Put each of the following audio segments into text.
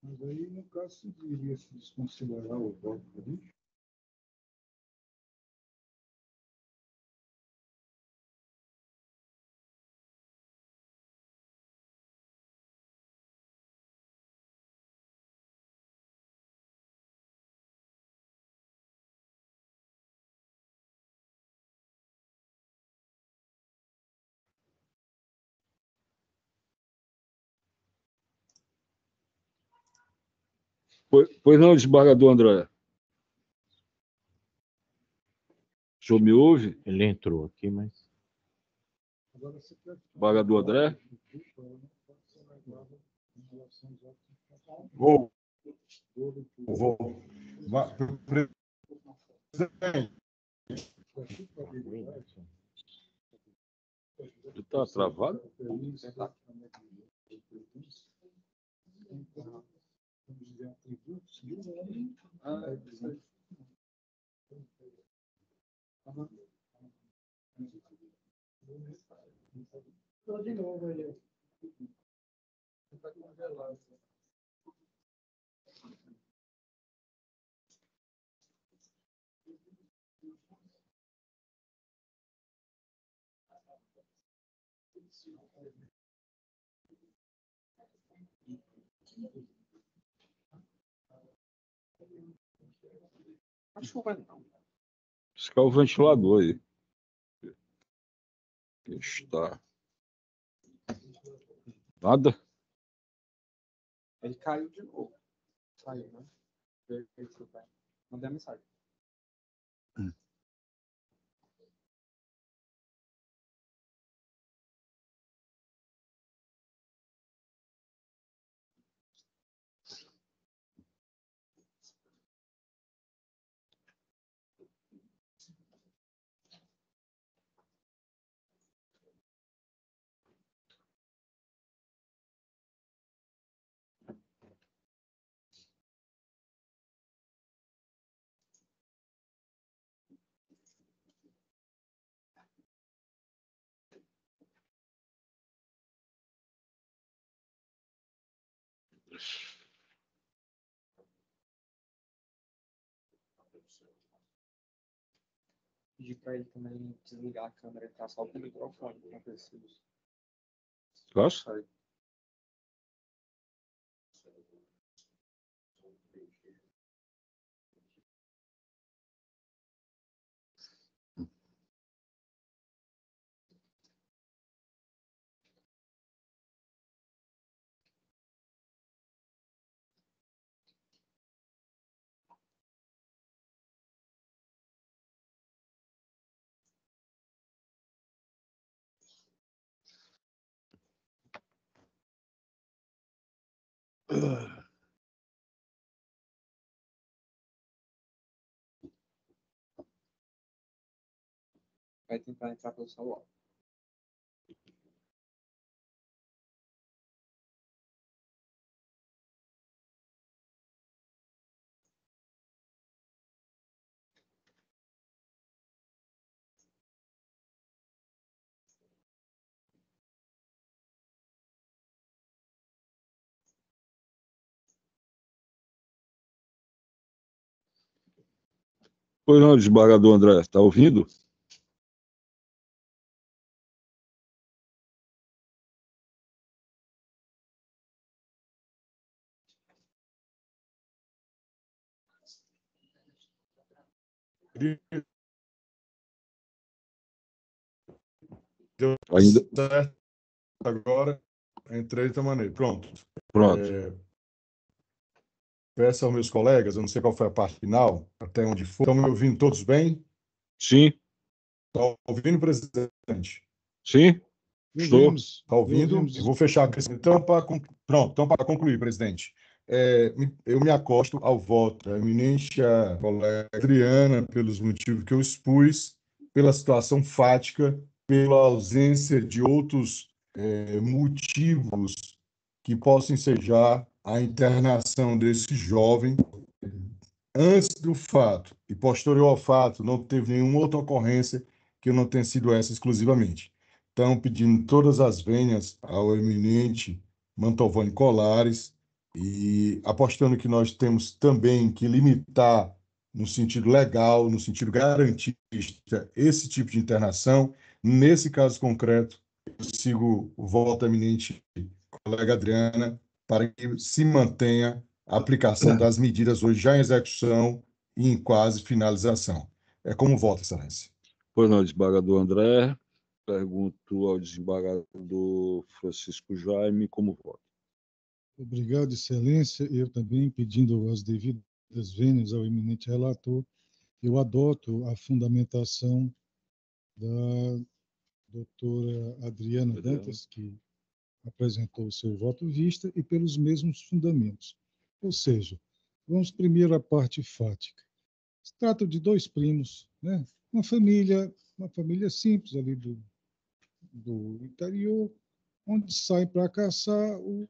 Mas aí, no caso, se iria se desconsiderar o voto político? Pois não, desembargador André. O senhor me ouve? Ele entrou aqui, mas... Desembargador André? Vou. Presidente. Ele está travado? De novo, ele está congelado. Acho que não vai não. Esse é o ventilador aí. Está. Nada? Ele caiu de novo. Saiu, né? Mandei a mensagem. Pedir para ele também desligar a câmera e tá só com o microfone. Não preciso. Gosta? Vai tentar entrar pelo celular. Pois não, desembargador André. Está ouvindo? Deu Ainda. certo agora. Entrei de maneira. Pronto. Pronto. Peço aos meus colegas, eu não sei qual foi a parte final, até onde foi. Estão me ouvindo todos bem? Sim, Está ouvindo, presidente? sim. Estou. Ouvimos. Está ouvindo? Eu vou fechar a questão. Então, pronto, então, para concluir, presidente, eu me acosto ao voto da eminência colega Adriana, pelos motivos que eu expus, pela situação fática, pela ausência de outros motivos que possam ensejar a internação desse jovem antes do fato e posterior ao fato, não teve nenhuma outra ocorrência que não tenha sido essa exclusivamente. Então, pedindo todas as vênias ao eminente Mantovani Colares e apostando que nós temos também que limitar, no sentido legal, no sentido garantista, esse tipo de internação. Nesse caso concreto, eu sigo o voto eminente colega Adriana para que se mantenha a aplicação das medidas hoje já em execução e em quase finalização. É como vota, Excelência. Pois não, desembargador André. Pergunto ao desembargador Francisco Jaime como vota. Obrigado, Excelência. Eu também, pedindo as devidas vênias ao eminente relator, eu adoto a fundamentação da doutora Adriana Dantas, que apresentou o seu voto vista, e pelos mesmos fundamentos. Ou seja, vamos primeiro à parte fática. Se trata de dois primos, né? Uma família simples ali do interior, onde sai para caçar o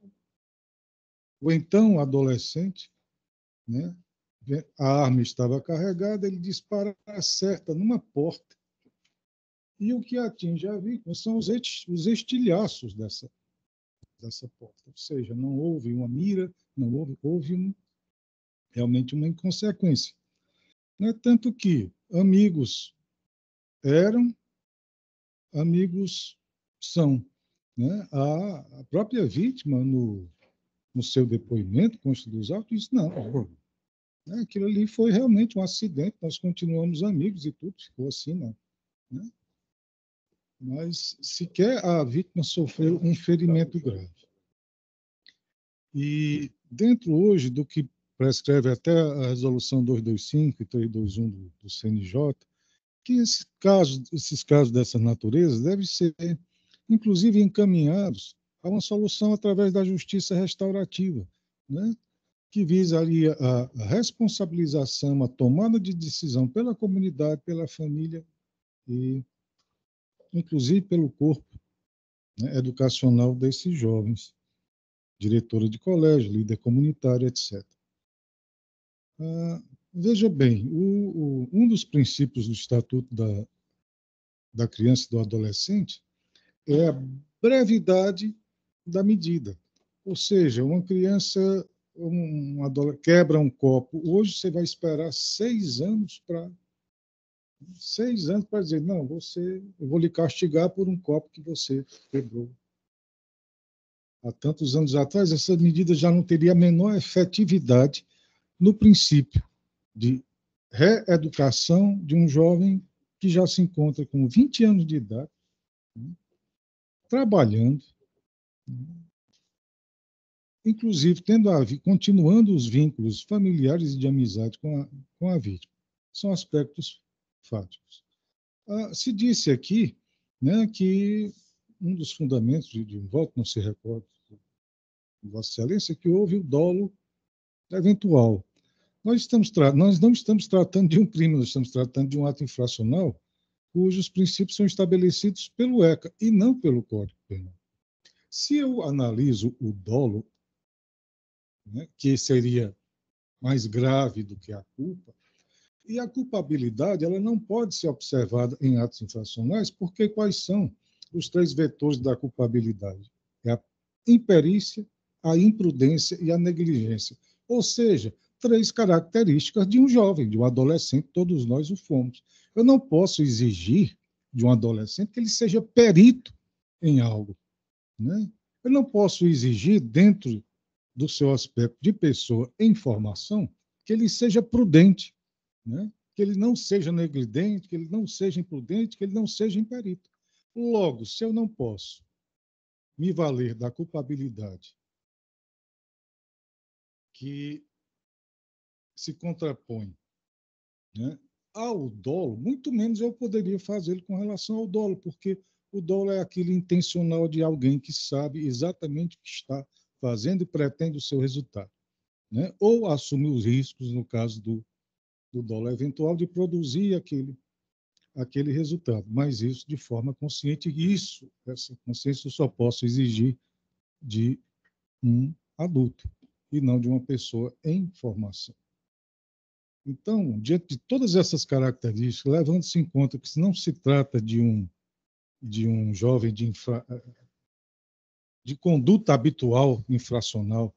então adolescente, né? A arma estava carregada, ele dispara, acerta numa porta, e o que atinge a vítima são os estilhaços dessa porta. Ou seja, não houve uma mira, não houve realmente uma inconsequência. Não é tanto que amigos eram, amigos são. Né? A própria vítima, no seu depoimento, consta dos autos, disse, não, aquilo ali foi realmente um acidente, nós continuamos amigos e tudo, ficou assim, não. Né? Mas sequer a vítima sofreu um ferimento grave. E dentro hoje do que prescreve até a resolução 225 e 321 do CNJ, que esses casos dessa natureza devem ser, inclusive, encaminhados a uma solução através da justiça restaurativa, né? Que visaria a responsabilização, a tomada de decisão pela comunidade, pela família e, inclusive, pelo corpo, né, educacional desses jovens, diretora de colégio, líder comunitário, etc. Veja bem, um dos princípios do Estatuto da Criança e do Adolescente é a brevidade da medida. Ou seja, uma criança quebra um copo. Hoje você vai esperar 6 anos para dizer, não, eu vou lhe castigar por um copo que você quebrou. Há tantos anos atrás, essa medida já não teria a menor efetividade no princípio de reeducação de um jovem que já se encontra com 20 anos de idade, né, trabalhando, inclusive continuando os vínculos familiares e de amizade com a vítima. São aspectos fáticos. Se disse aqui, né, que um dos fundamentos de um voto, não se recorda, Vossa Excelência, que houve o dolo eventual. Nós não estamos tratando de um crime, nós estamos tratando de um ato infracional cujos princípios são estabelecidos pelo ECA e não pelo Código Penal. Se eu analiso o dolo, né, que seria mais grave do que a culpa, e a culpabilidade ela não pode ser observada em atos infracionais, porque quais são os 3 vetores da culpabilidade? É a imperícia, a imprudência e a negligência. Ou seja, 3 características de um jovem, de um adolescente, todos nós o fomos. Eu não posso exigir de um adolescente que ele seja perito em algo, né? Eu não posso exigir, dentro do seu aspecto de pessoa em formação, que ele seja prudente, né? Que ele não seja negligente, que ele não seja imprudente, que ele não seja imperito. Logo, se eu não posso me valer da culpabilidade que se contrapõe, né, ao dolo, muito menos eu poderia fazê-lo com relação ao dolo, porque o dolo é aquilo intencional de alguém que sabe exatamente o que está fazendo e pretende o seu resultado, né? Ou assume os riscos, no caso do dolo eventual, de produzir aquele resultado, mas isso de forma consciente, e essa consciência eu só posso exigir de um adulto, e não de uma pessoa em formação. Então, diante de todas essas características, levando-se em conta que se não se trata de um jovem de conduta habitual infracional,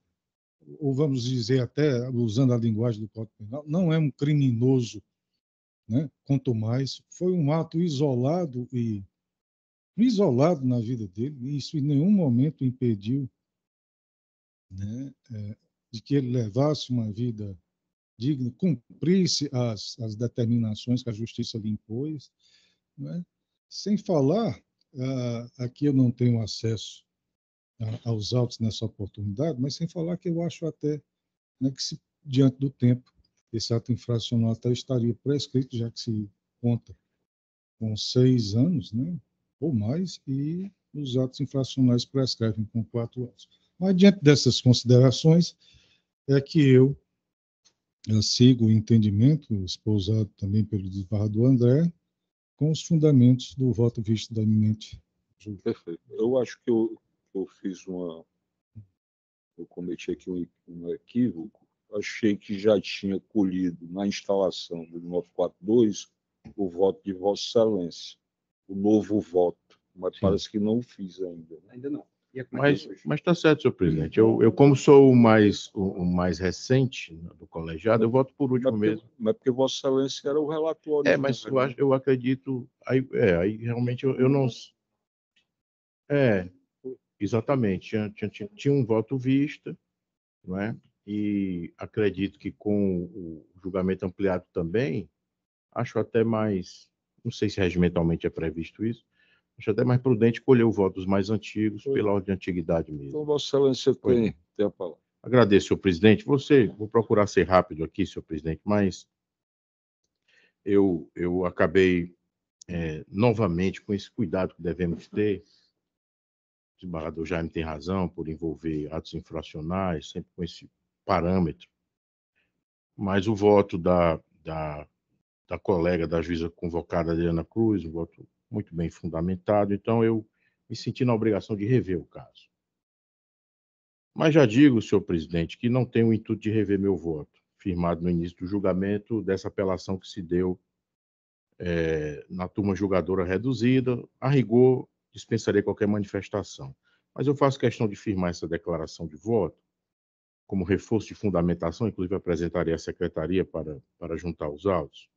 ou vamos dizer até, usando a linguagem do Código Penal, não é um criminoso, né? Quanto mais, foi um ato isolado na vida dele, e isso em nenhum momento impediu, né, de que ele levasse uma vida digna, cumprisse as determinações que a justiça lhe impôs, né? Sem falar, aqui eu não tenho acesso aos autos nessa oportunidade, mas sem falar que eu acho até, né, que se, diante do tempo, esse ato infracional até estaria prescrito, já que se conta com 6 anos, né, ou mais, e os atos infracionais prescrevem com 4 anos. Mas, diante dessas considerações, é que eu sigo o entendimento, espousado também pelo desembargador André, com os fundamentos do voto visto da eminente julga. Perfeito. Eu acho que eu cometi aqui um equívoco. Achei que já tinha colhido na instalação do 942 o voto de Vossa Excelência, o novo voto, mas Sim. parece que não fiz ainda. Ainda não. Mas está certo, senhor presidente. Eu como sou o mais recente do colegiado, eu voto por último mesmo. Mas porque Vossa Excelência era o relatório. Mas eu acredito. Aí realmente eu não. Exatamente. Tinha um voto vista, não é? E acredito que com o julgamento ampliado também, acho até mais. Não sei se regimentalmente é previsto isso. Acho até mais prudente colher o voto dos mais antigos, pela ordem de antiguidade mesmo. Então, Vossa Excelência tem a palavra. Agradeço, senhor presidente. Vou procurar ser rápido aqui, senhor presidente, mas eu acabei novamente com esse cuidado que devemos ter. O desembargador Jaime tem razão por envolver atos infracionais, sempre com esse parâmetro. Mas o voto da colega da juíza convocada, Adriana Cruz, um voto muito bem fundamentado, então eu me senti na obrigação de rever o caso. Mas já digo, senhor presidente, que não tenho o intuito de rever meu voto, firmado no início do julgamento dessa apelação que se deu na turma julgadora reduzida. A rigor, dispensarei qualquer manifestação. Mas eu faço questão de firmar essa declaração de voto como reforço de fundamentação, inclusive apresentarei à secretaria para juntar os autos.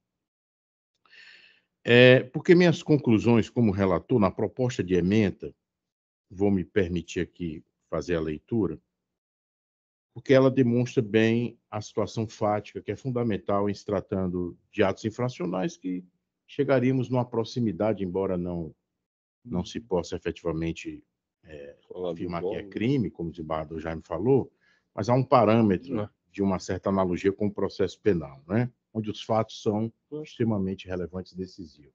Porque minhas conclusões como relator na proposta de ementa, vou me permitir aqui fazer a leitura, porque ela demonstra bem a situação fática, que é fundamental em se tratando de atos infracionais que chegaríamos numa proximidade, embora não se possa efetivamente afirmar que é crime, como o desembargador Jaime falou, mas há um parâmetro de uma certa analogia com o processo penal, né? Onde os fatos são extremamente relevantes e decisivos.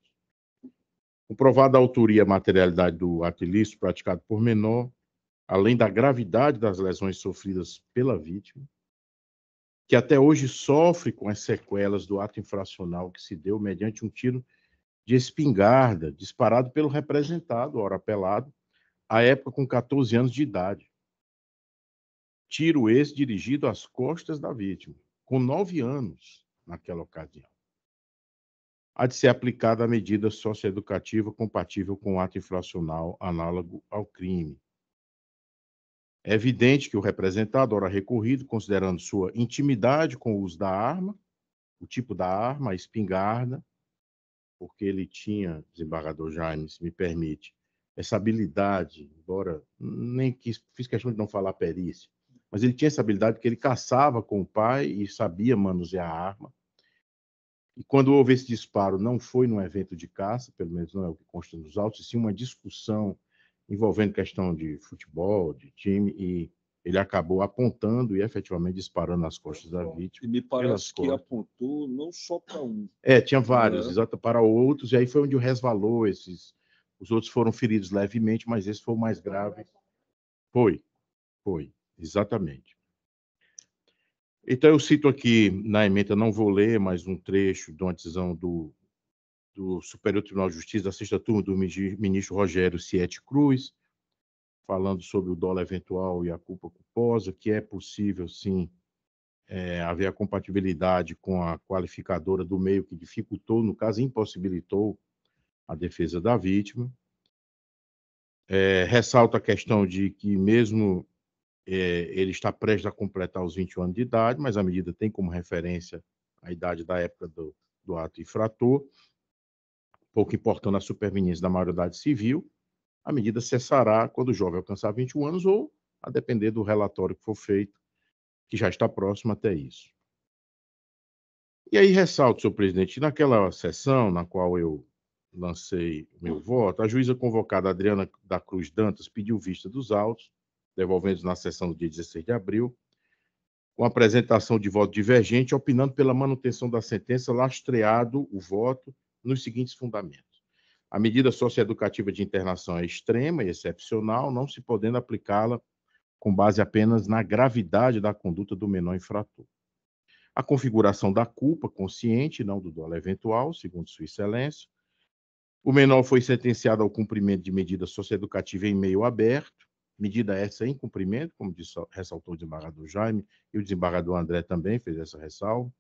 Comprovada a autoria e a materialidade do ato ilícito praticado por menor, além da gravidade das lesões sofridas pela vítima, que até hoje sofre com as sequelas do ato infracional que se deu mediante um tiro de espingarda disparado pelo representado, ora apelado, à época com 14 anos de idade. Tiro esse dirigido às costas da vítima, com 9 anos naquela ocasião. Há de ser aplicada a medida socioeducativa compatível com o ato infracional análogo ao crime. É evidente que o representado, ora recorrido, considerando sua intimidade com o uso da arma, o tipo da arma, a espingarda, porque ele tinha, desembargador Jaime, se me permite, essa habilidade, embora fiz questão de não falar perícia, mas ele tinha essa habilidade que ele caçava com o pai e sabia manusear a arma. E quando houve esse disparo, não foi num evento de caça, pelo menos não é o que consta nos autos, e sim uma discussão envolvendo questão de futebol, de time, e ele acabou apontando e efetivamente disparando nas costas da vítima. E me parece que apontou não só para um. Tinha vários, exato, para outros, e aí foi onde resvalou os outros foram feridos levemente, mas esse foi o mais grave. Foi, exatamente. Então eu cito aqui na ementa, não vou ler, mas um trecho de uma decisão do do Superior Tribunal de Justiça da sexta turma do ministro Rogério Siete Cruz, falando sobre o dolo eventual e a culpa culposa, que é possível, sim, haver a compatibilidade com a qualificadora do meio que dificultou, no caso, impossibilitou a defesa da vítima. Ressalta a questão de que mesmo ele está prestes a completar os 21 anos de idade, mas a medida tem como referência a idade da época do ato infrator, pouco importando a superveniência da maioridade civil. A medida cessará quando o jovem alcançar 21 anos ou a depender do relatório que for feito, que já está próximo até isso. E aí ressalto, senhor presidente, naquela sessão na qual eu lancei o meu voto, a juíza convocada Adriana da Cruz Dantas pediu vista dos autos, devolvendo na sessão do dia 16 de abril, com apresentação de voto divergente, opinando pela manutenção da sentença, lastreado o voto nos seguintes fundamentos. A medida socioeducativa de internação é extrema e excepcional, não se podendo aplicá-la com base apenas na gravidade da conduta do menor infrator. A configuração da culpa consciente, não do dolo eventual, segundo Sua Excelência. O menor foi sentenciado ao cumprimento de medida socioeducativa em meio aberto, medida essa em cumprimento, como ressaltou o desembargador Jaime, e o desembargador André também fez essa ressalva.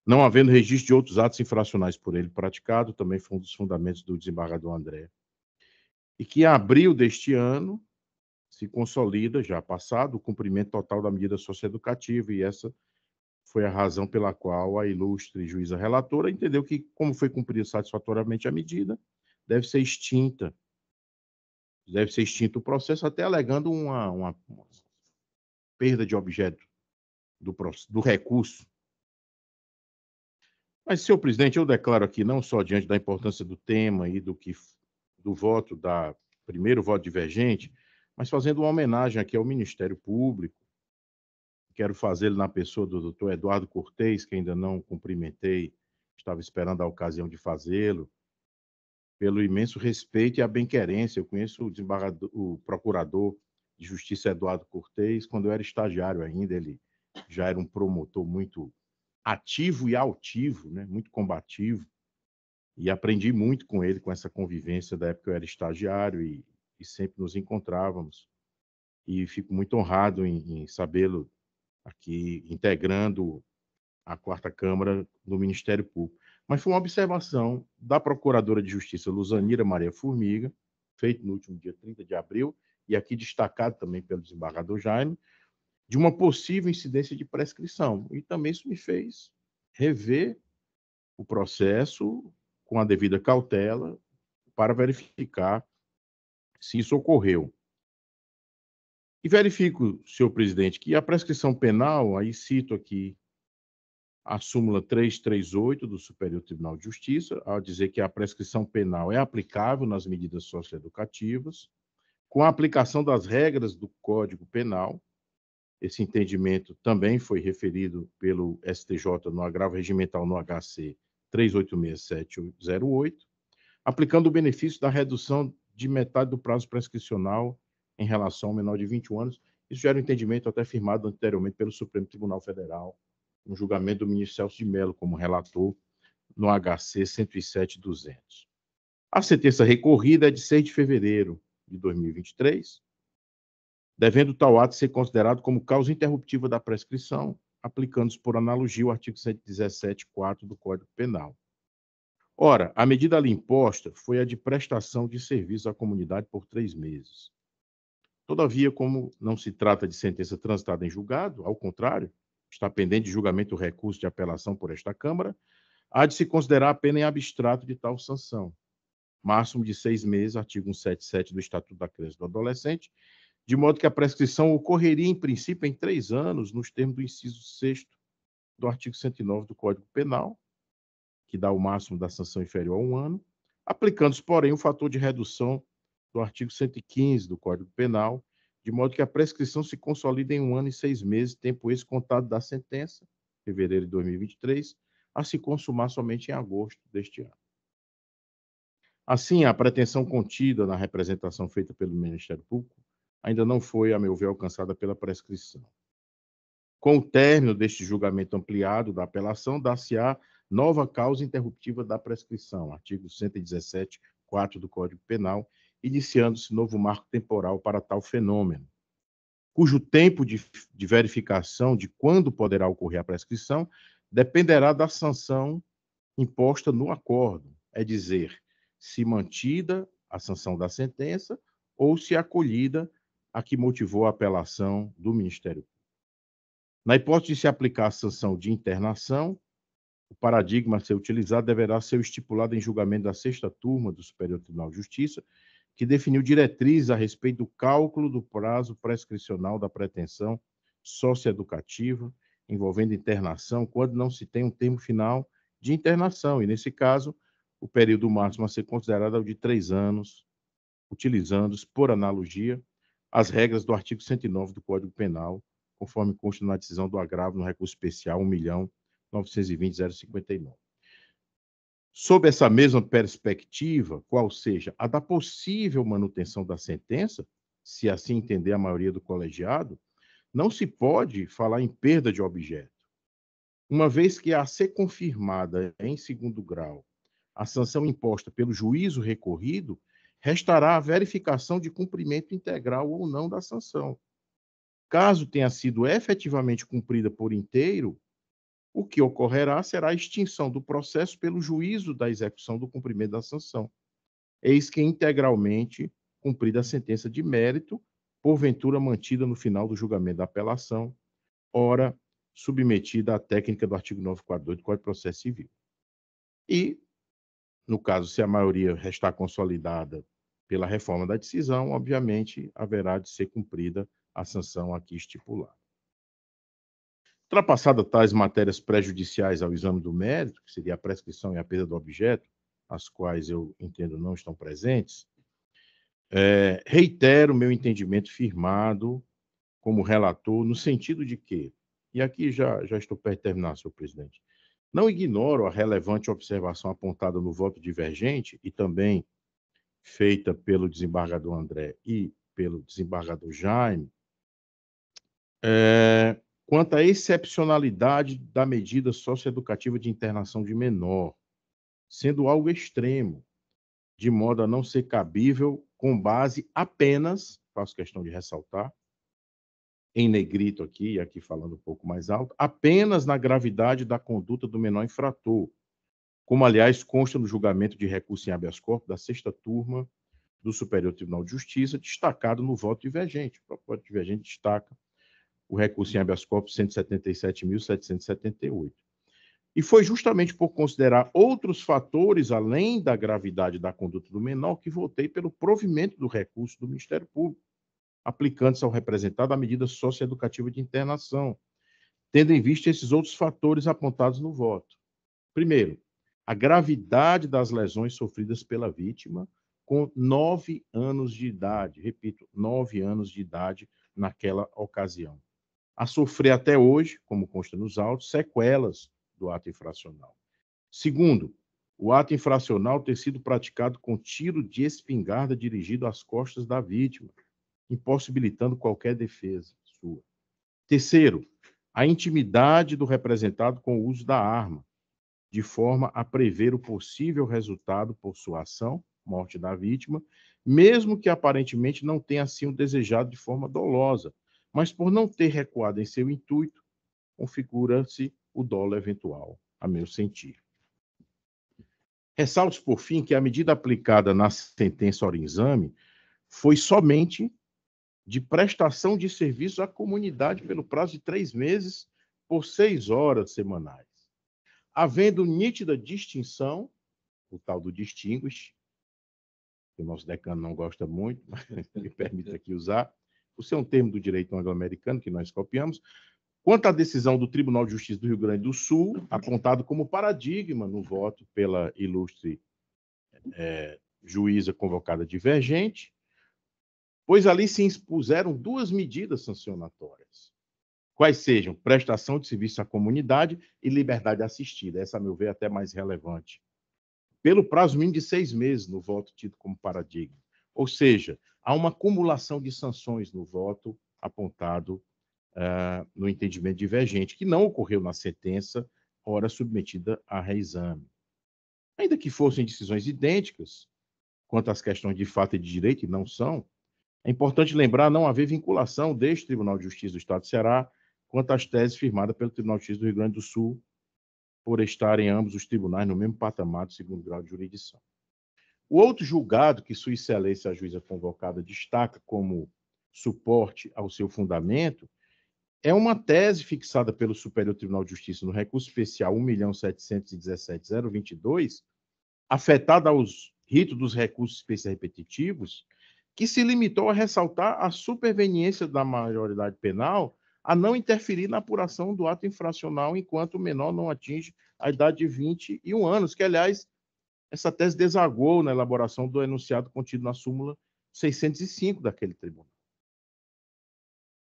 Não havendo registro de outros atos infracionais por ele praticado, também foi um dos fundamentos do desembargador André. E que em abril deste ano se consolida, já passado, o cumprimento total da medida socioeducativa, e essa foi a razão pela qual a ilustre juíza relatora entendeu que, como foi cumprida satisfatoriamente a medida, deve ser extinto o processo, até alegando uma perda de objeto do recurso. Mas, senhor presidente, eu declaro aqui, não só diante da importância do tema e do voto primeiro voto divergente, mas fazendo uma homenagem aqui ao Ministério Público. Quero fazê-lo na pessoa do doutor Eduardo Cortez, que ainda não cumprimentei, estava esperando a ocasião de fazê-lo, pelo imenso respeito e a bem-querência. Eu conheço o procurador de Justiça Eduardo Cortez, quando eu era estagiário ainda, ele já era um promotor muito ativo e altivo, né? Muito combativo, e aprendi muito com ele, com essa convivência da época que eu era estagiário e sempre nos encontrávamos. E fico muito honrado em sabê-lo aqui integrando a 4ª Câmara do Ministério Público. Mas foi uma observação da Procuradora de Justiça Luzanira Maria Formiga, feita no último dia 30 de abril, e aqui destacado também pelo desembargador Jaime, de uma possível incidência de prescrição. E também isso me fez rever o processo com a devida cautela para verificar se isso ocorreu. E verifico, senhor presidente, que a prescrição penal, aí cito aqui a súmula 338 do Superior Tribunal de Justiça, ao dizer que a prescrição penal é aplicável nas medidas socioeducativas, com a aplicação das regras do Código Penal. Esse entendimento também foi referido pelo STJ no agravo regimental no HC 386708, aplicando o benefício da redução de metade do prazo prescricional em relação ao menor de 21 anos. Isso já era um entendimento até firmado anteriormente pelo Supremo Tribunal Federal, no julgamento do ministro Celso de Mello, como relator, no HC 107.200. A sentença recorrida é de 6 de fevereiro de 2023, devendo tal ato ser considerado como causa interruptiva da prescrição, aplicando-se por analogia o artigo 117.4 do Código Penal. Ora, a medida ali imposta foi a de prestação de serviço à comunidade por 3 meses. Todavia, como não se trata de sentença transitada em julgado, ao contrário, está pendente de julgamento o recurso de apelação por esta Câmara, há de se considerar a pena em abstrato de tal sanção, máximo de 6 meses, artigo 177 do Estatuto da Criança e do Adolescente, de modo que a prescrição ocorreria, em princípio, em 3 anos, nos termos do inciso 6º do artigo 109 do Código Penal, que dá o máximo da sanção inferior a 1 ano, aplicando-se, porém, o fator de redução do artigo 115 do Código Penal, de modo que a prescrição se consolida em 1 ano e 6 meses, tempo esse contado da sentença, fevereiro de 2023, a se consumar somente em agosto deste ano. Assim, a pretensão contida na representação feita pelo Ministério Público ainda não foi, a meu ver, alcançada pela prescrição. Com o término deste julgamento ampliado da apelação, dar-se-á nova causa interruptiva da prescrição, artigo 117, 4 do Código Penal, iniciando-se novo marco temporal para tal fenômeno, cujo tempo de verificação de quando poderá ocorrer a prescrição dependerá da sanção imposta no acordo, é dizer, se mantida a sanção da sentença ou se acolhida a que motivou a apelação do Ministério Público. Na hipótese de se aplicar a sanção de internação, o paradigma a ser utilizado deverá ser estipulado em julgamento da 6ª turma do Superior Tribunal de Justiça, que definiu diretrizes a respeito do cálculo do prazo prescricional da pretensão socioeducativa envolvendo internação, quando não se tem um termo final de internação, e, nesse caso, o período máximo a ser considerado é o de 3 anos, utilizando-se, por analogia, as regras do artigo 109 do Código Penal, conforme consta na decisão do agravo no recurso especial 1.920.059. Sob essa mesma perspectiva, qual seja a da possível manutenção da sentença, se assim entender a maioria do colegiado, não se pode falar em perda de objeto, uma vez que, a ser confirmada em 2º grau a sanção imposta pelo juízo recorrido, restará a verificação de cumprimento integral ou não da sanção. Caso tenha sido efetivamente cumprida por inteiro, o que ocorrerá será a extinção do processo pelo juízo da execução do cumprimento da sanção. Eis que integralmente cumprida a sentença de mérito, porventura mantida no final do julgamento da apelação, ora submetida à técnica do artigo 942 do Código de Processo Civil. E, no caso, se a maioria restar consolidada pela reforma da decisão, obviamente haverá de ser cumprida a sanção aqui estipulada. Ultrapassada tais matérias prejudiciais ao exame do mérito, que seria a prescrição e a perda do objeto, as quais eu entendo não estão presentes, reitero meu entendimento firmado como relator, no sentido de que, e aqui já estou perto de terminar, senhor presidente, não ignoro a relevante observação apontada no voto divergente e também feita pelo desembargador André e pelo desembargador Jaime, quanto à excepcionalidade da medida socioeducativa de internação de menor, sendo algo extremo, de modo a não ser cabível com base apenas, faço questão de ressaltar, em negrito aqui, e aqui falando um pouco mais alto, apenas na gravidade da conduta do menor infrator, como, aliás, consta no julgamento de recurso em habeas corpus da 6ª turma do Superior Tribunal de Justiça, destacado no voto divergente. O próprio voto divergente destaca o recurso em habeas corpus 177.778. E foi justamente por considerar outros fatores, além da gravidade da conduta do menor, que votei pelo provimento do recurso do Ministério Público, aplicando-se ao representado a medida socioeducativa de internação, tendo em vista esses outros fatores apontados no voto. Primeiro, a gravidade das lesões sofridas pela vítima com 9 anos de idade, repito, 9 anos de idade naquela ocasião. A sofrer até hoje, como consta nos autos, sequelas do ato infracional. Segundo, o ato infracional ter sido praticado com tiro de espingarda dirigido às costas da vítima, impossibilitando qualquer defesa sua. Terceiro, a intimidade do representado com o uso da arma, de forma a prever o possível resultado por sua ação, morte da vítima, mesmo que aparentemente não tenha assim o desejado de forma dolosa, mas por não ter recuado em seu intuito, configura-se o dolo eventual, a meu sentir. Ressalto, por fim, que a medida aplicada na sentença ora exame foi somente de prestação de serviço à comunidade pelo prazo de 3 meses por 6 horas semanais, havendo nítida distinção, o tal do distinguish, que o nosso decano não gosta muito, mas me permite aqui usar, por ser um termo do direito anglo-americano que nós copiamos, quanto à decisão do Tribunal de Justiça do Rio Grande do Sul, apontado como paradigma no voto pela ilustre juíza convocada divergente, pois ali se impuseram 2 medidas sancionatórias, quais sejam prestação de serviço à comunidade e liberdade assistida, essa, a meu ver, é até mais relevante, pelo prazo mínimo de 6 meses no voto tido como paradigma. Ou seja, há uma acumulação de sanções no voto apontado no entendimento divergente, que não ocorreu na sentença ora submetida a reexame. Ainda que fossem decisões idênticas, quanto às questões de fato e de direito, e não são, é importante lembrar não haver vinculação deste Tribunal de Justiça do Estado do Ceará quanto às teses firmadas pelo Tribunal de Justiça do Rio Grande do Sul, por estarem ambos os tribunais no mesmo patamar de segundo grau de jurisdição. O outro julgado que Sua Excelência, a juíza convocada, destaca como suporte ao seu fundamento é uma tese fixada pelo Superior Tribunal de Justiça no recurso especial 1.717.022, afetada aos ritos dos recursos especiais repetitivos, que se limitou a ressaltar a superveniência da maioridade penal a não interferir na apuração do ato infracional enquanto o menor não atinge a idade de 21 anos, que, aliás, essa tese desagou na elaboração do enunciado contido na súmula 605 daquele tribunal.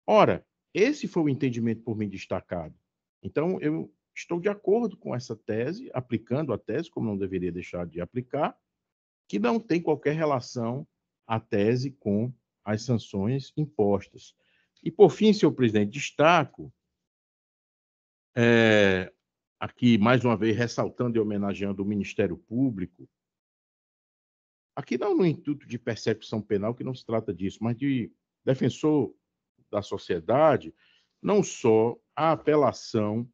Ora, esse foi o entendimento por mim destacado. Então, eu estou de acordo com essa tese, aplicando a tese, como não deveria deixar de aplicar, que não tem qualquer relação a tese com as sanções impostas. E, por fim, senhor presidente, destaco, aqui, mais uma vez, ressaltando e homenageando o Ministério Público, aqui não no intuito de persecução penal, que não se trata disso, mas de defensor da sociedade, não só a apelação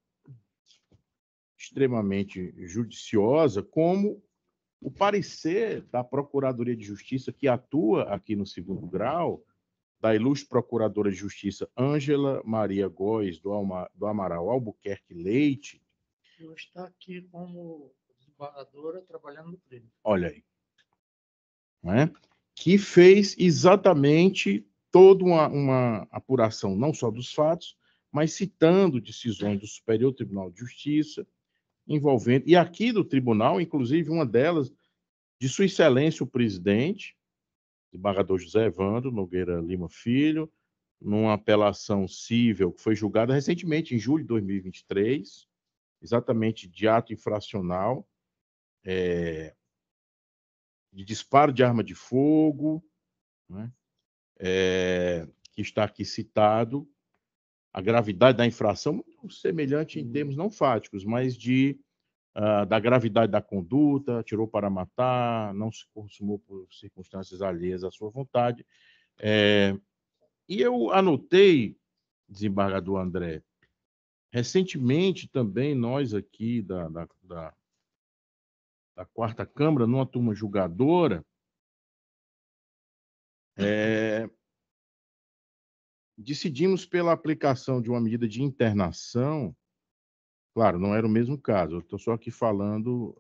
extremamente judiciosa, como o parecer da Procuradoria de Justiça, que atua aqui no segundo grau, da ilustre Procuradora de Justiça Ângela Maria Góes do Amaral Albuquerque Leite. Eu estou aqui como desembargadora trabalhando no crime. Olha aí. Não é? Que fez exatamente toda uma apuração, não só dos fatos, mas citando decisões do Superior Tribunal de Justiça, envolvendo, e aqui do tribunal, inclusive uma delas, de Sua Excelência o Presidente, desembargador José Evandro Nogueira Lima Filho, numa apelação cível que foi julgada recentemente, em julho de 2023, exatamente de ato infracional, de disparo de arma de fogo, né? Que está aqui citado, a gravidade da infração, semelhante em termos não fáticos, mas da gravidade da conduta, atirou para matar, não se consumou por circunstâncias alheias à sua vontade. E eu anotei, desembargador André, recentemente também nós aqui da Quarta Câmara, numa turma julgadora, decidimos pela aplicação de uma medida de internação. Claro, não era o mesmo caso, eu estou só aqui falando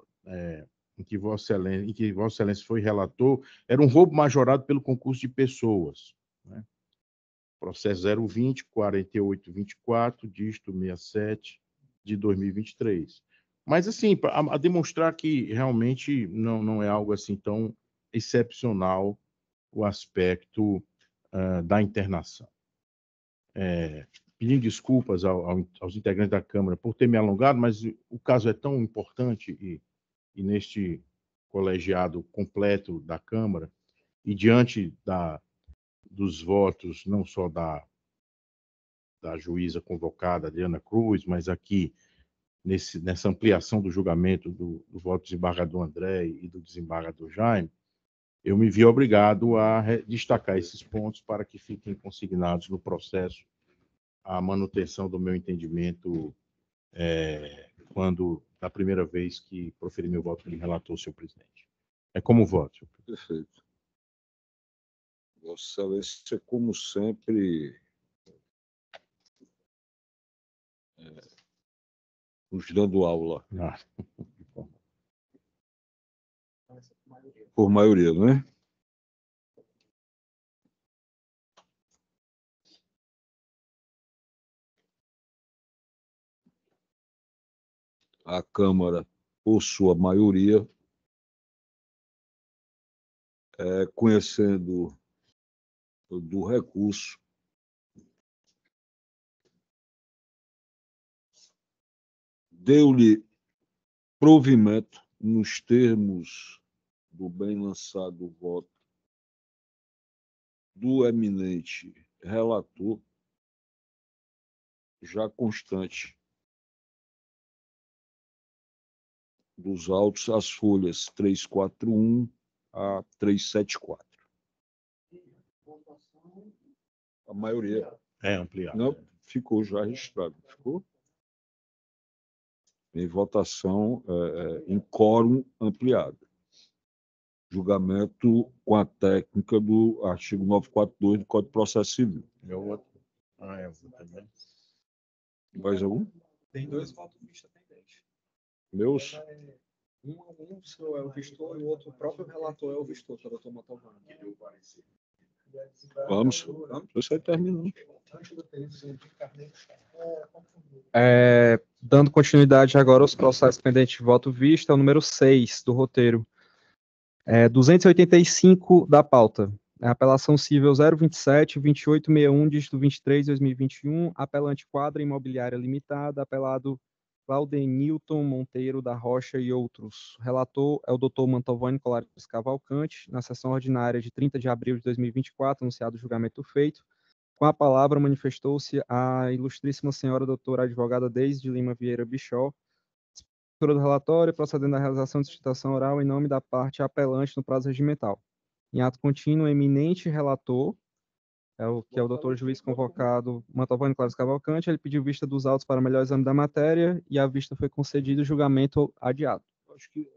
em que Vossa Excelência foi relator, era um roubo majorado pelo concurso de pessoas, né? Processo 020 4824, dígito 67 de 2023. Mas, assim, a demonstrar que realmente não é algo assim tão excepcional o aspecto da internação. Pedindo desculpas aos integrantes da Câmara por ter me alongado, mas o caso é tão importante e neste colegiado completo da Câmara, e diante dos votos, não só da juíza convocada, Adriana Cruz, mas aqui, nessa ampliação do julgamento do voto do desembargador André e do desembargador Jaime, eu me vi obrigado a destacar esses pontos para que fiquem consignados no processo a manutenção do meu entendimento quando, da primeira vez que proferi meu voto como relator, senhor presidente. É como voto, senhor presidente. Perfeito. Vossa Excelência, como sempre, nos dando aula. Por maioria, não é? A Câmara, por sua maioria, conhecendo do recurso, deu-lhe provimento nos termos do bem lançado voto do eminente relator, já constante dos autos as folhas 341 a 374. A maioria. É ampliado. Não, ficou já registrado. Ficou? Em votação em quórum ampliado. Julgamento com a técnica do artigo 942 do Código de Processo Civil. Meu voto. Eu vou também. Mais algum? Tem 2 votos vista pendentes. Meus? Um o senhor é o vistor e o outro, o próprio relator é o vistor, que é o doutor Mantovani. Vamos. Isso aí terminou. Dando continuidade agora aos processos pendentes de voto vista, é o número 6 do roteiro. 285 da pauta. Apelação civil 027-2861, dígito 23/2021, apelante Quadra Imobiliária Limitada, apelado Claudenilton Monteiro da Rocha e outros. Relator é o Dr. Mantovani Colares Cavalcante, na sessão ordinária de 30 de abril de 2024, anunciado o julgamento feito. Com a palavra manifestou-se a ilustríssima senhora doutora advogada Deise de Lima Vieira Bichó, do relatório, procedendo à realização de sustentação oral em nome da parte apelante no prazo regimental. Em ato contínuo, o eminente relator, que é o doutor juiz convocado Mantovani Colares Cavalcante, ele pediu vista dos autos para melhor exame da matéria e a vista foi concedida e o julgamento adiado. Acho que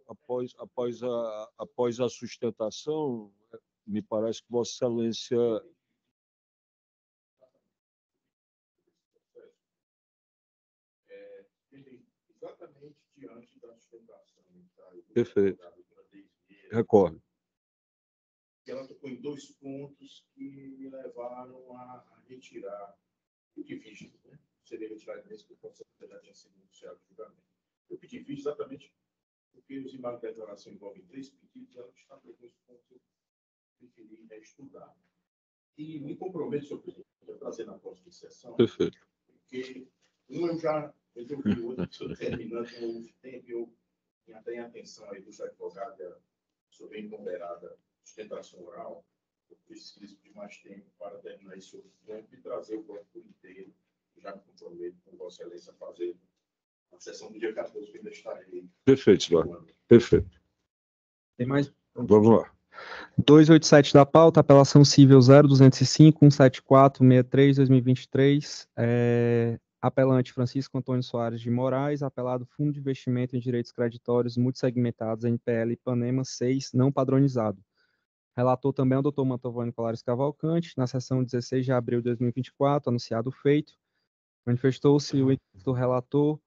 após a sustentação, me parece que Vossa Excelência Exatamente diante da sustentação. Perfeito. Recordo. Ela tocou em 2 pontos que me levaram a retirar o de vista, né? Seria retirado nesse que o processo já tinha sido iniciado o julgamento. Eu pedi vista exatamente porque os imagens de declaração envolvem 3 pedidos, ela está com 2 pontos que eu preferi estudar. E me comprometo, senhor presidente, a trazer na próxima sessão. Perfeito. Porque eu já vi o outro terminando com o tempo, eu tenho atenção aí dos advogados sobre a imponderada sustentação oral, eu preciso de mais tempo para terminar esse outro ponto e trazer o bloco inteiro. Já me comprometo com Vossa Excelência a fazer a sessão do dia 14, que ainda estarei. Perfeito, senhor. Perfeito. Tem mais? Vamos lá. 287 da pauta, apelação civil 0205-174-63-2023, apelante Francisco Antônio Soares de Moraes, apelado Fundo de Investimento em Direitos Creditórios Multissegmentados, NPL Ipanema 6, não padronizado. Relator também é o Dr. Mantovani Colares Cavalcante, na sessão 16 de abril de 2024, anunciado o feito. Manifestou-se o do relator,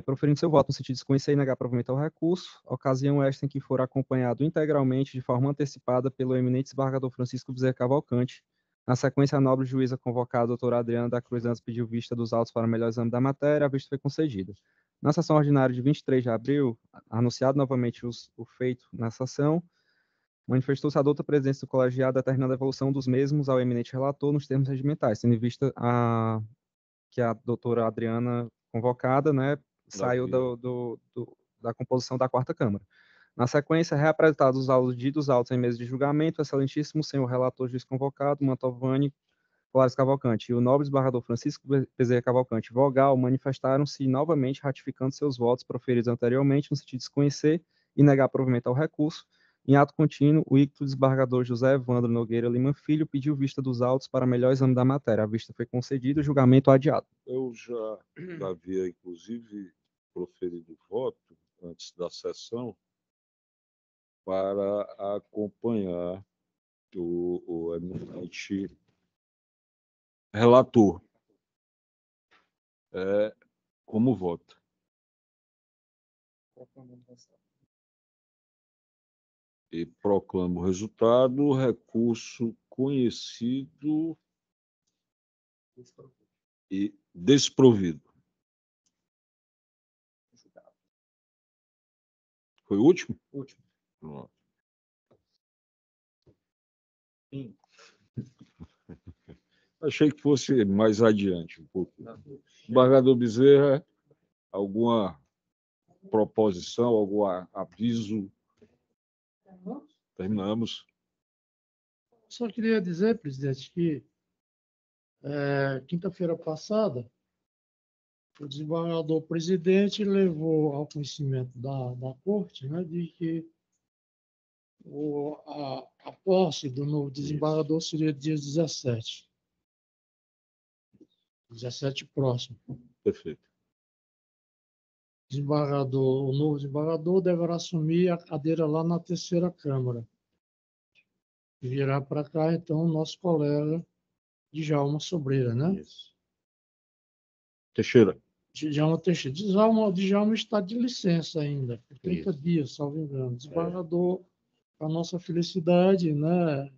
proferindo seu voto no sentido de desconhecer e negar provimento ao recurso, ocasião esta em que for acompanhado integralmente, de forma antecipada, pelo eminente desembargador Francisco Bezerra Cavalcante. Na sequência, a nobre juíza convocada, a doutora Adriana da Cruz Antes, pediu vista dos autos para melhor exame da matéria, a vista foi concedida. Na sessão ordinária de 23 de abril, anunciado novamente o feito na sessão, manifestou-se a douta presidência do colegiado, determinando a evolução dos mesmos ao eminente relator nos termos regimentais, tendo em vista que a doutora Adriana, convocada, né, saiu da composição da 4ª Câmara. Na sequência, reapresentados os autos em mesa de julgamento, o excelentíssimo senhor relator juiz convocado, Mantovani Colares Cavalcante, e o nobre desembargador Francisco Bezerra Cavalcante, vogal, manifestaram-se novamente ratificando seus votos proferidos anteriormente, no sentido de desconhecer e negar provimento ao recurso. Em ato contínuo, o icto desembargador José Evandro Nogueira Lima Filho pediu vista dos autos para melhor exame da matéria. A vista foi concedida e o julgamento adiado. Eu já havia, inclusive, proferido voto antes da sessão para acompanhar o eminente relator como vota. E proclamo o resultado, recurso conhecido e desprovido. Foi o último? Último. Pronto. Sim. Achei que fosse mais adiante um pouco. Desembargador Bezerra, alguma proposição, algum aviso? Terminamos. Só queria dizer, presidente, que quinta-feira passada o desembargador presidente levou ao conhecimento da corte, né, de que a posse do novo desembargador seria dia 17 próximo. Perfeito. O novo desembargador deverá assumir a cadeira lá na terceira Câmara. E virá para cá, então, o nosso colega Djalma Sobreira, né? Isso. Teixeira. Djalma Teixeira. Djalma está de licença ainda, por 30 dias, salvo engano. Desembargador, para nossa felicidade, né? O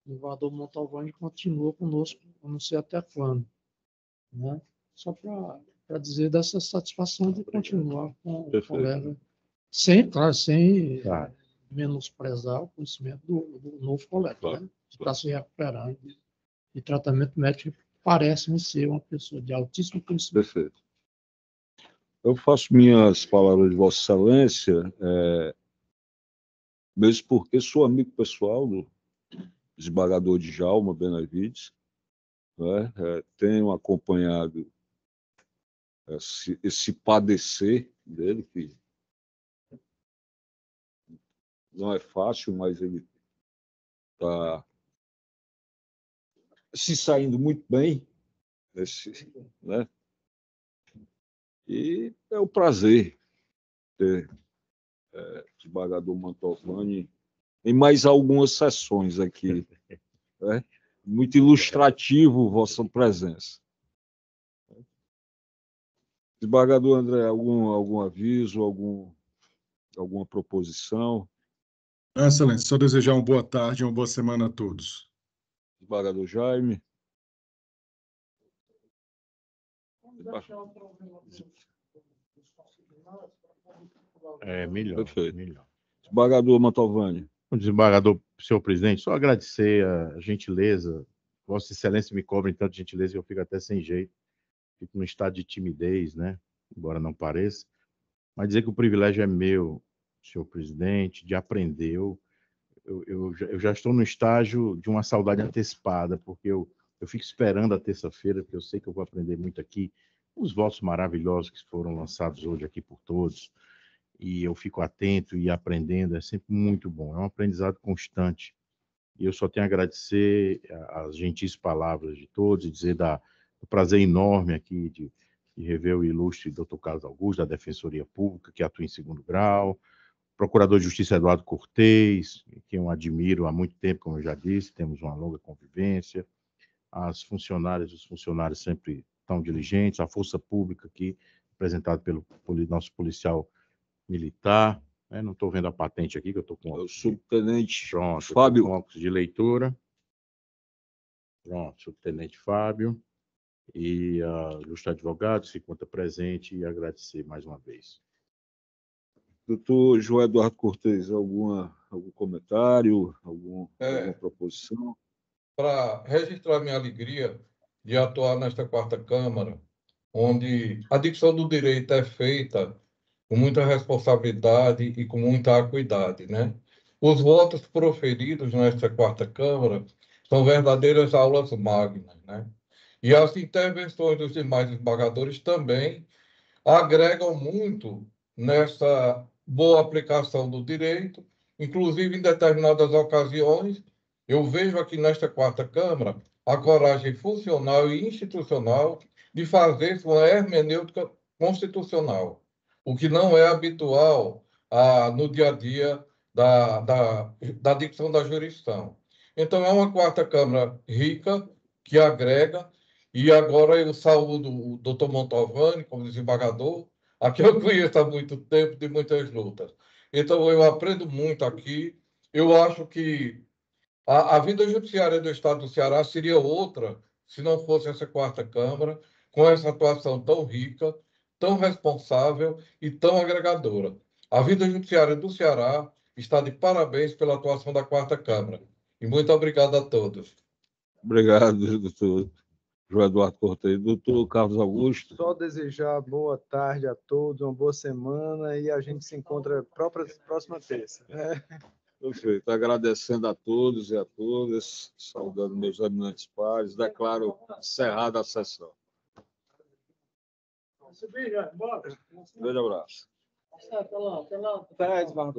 desembargador Montalvani continua conosco, não sei até quando. Né? Só para dizer dessa satisfação de continuar com o colega, sem menosprezar o conhecimento do novo colega, Claro, né? Que está se recuperando de tratamento médico, parece-me ser uma pessoa de altíssimo conhecimento. Perfeito. Eu faço minhas palavras de Vossa Excelência, mesmo porque sou amigo pessoal do desembargador Djalma Benavides, né? Tenho acompanhado esse padecer dele, que não é fácil, mas ele está se saindo muito bem, né? E é um prazer ter o desembargador Mantovani em mais algumas sessões aqui. Né? Muito ilustrativo vossa presença. Desembargador André, algum aviso, alguma proposição? Excelente. Só desejar uma boa tarde e uma boa semana a todos. Desembargador Jaime. Melhor. Perfeito. Melhor. Desembargador Mantovani. Desembargador, senhor presidente, só agradecer a gentileza. Vossa Excelência me cobra tanto gentileza que eu fico até sem jeito. Fico num estado de timidez, né? Embora não pareça. Mas dizer que o privilégio é meu, senhor presidente, de aprender. Eu já estou no estágio de uma saudade antecipada, porque eu fico esperando a terça-feira, porque eu sei que eu vou aprender muito aqui. Os votos maravilhosos que foram lançados hoje aqui por todos. E eu fico atento e aprendendo, é sempre muito bom. É um aprendizado constante. E eu só tenho a agradecer as gentis palavras de todos e dizer do prazer enorme aqui de rever o ilustre Dr. Carlos Augusto, da Defensoria Pública, que atua em segundo grau, Procurador de Justiça Eduardo Cortez, que eu admiro há muito tempo, como eu já disse, temos uma longa convivência, as funcionárias e os funcionários sempre tão diligentes, a Força Pública aqui, representada pelo nosso policial militar, né? Não estou vendo a patente aqui, que eu estou com O subtenente Fábio. Com óculos de leitura. Pronto, subtenente Fábio. E o ilustre advogado se encontra presente e agradecer mais uma vez. Doutor João Eduardo Cortez, algum comentário, alguma proposição? Para registrar minha alegria de atuar nesta quarta Câmara, onde a dicção do direito é feita com muita responsabilidade e com muita acuidade, né? Os votos proferidos nesta quarta Câmara são verdadeiras aulas magnas, né? E as intervenções dos demais desembargadores também agregam muito nessa boa aplicação do direito, inclusive em determinadas ocasiões, eu vejo aqui nesta quarta Câmara a coragem funcional e institucional de fazer uma hermenêutica constitucional, o que não é habitual no dia a dia da dicção da jurisdição. Então, é uma quarta Câmara rica, que agrega, e agora eu saúdo o doutor Montalvani como desembargador, a quem eu conheço há muito tempo, de muitas lutas. Então, eu aprendo muito aqui. Eu acho que a vida judiciária do Estado do Ceará seria outra se não fosse essa quarta Câmara, com essa atuação tão rica, tão responsável e tão agregadora. A vida judiciária do Ceará está de parabéns pela atuação da quarta Câmara. E muito obrigado a todos. Obrigado, doutor João Eduardo Cortez. Doutor Carlos Augusto. Só desejar boa tarde a todos, uma boa semana e a gente se encontra próxima terça. Perfeito. Agradecendo a todos e a todas, saudando meus eminentes pares, declaro encerrada a sessão. Subir já, bora. Grande abraço. Até lá, até lá. Até, Edvardo.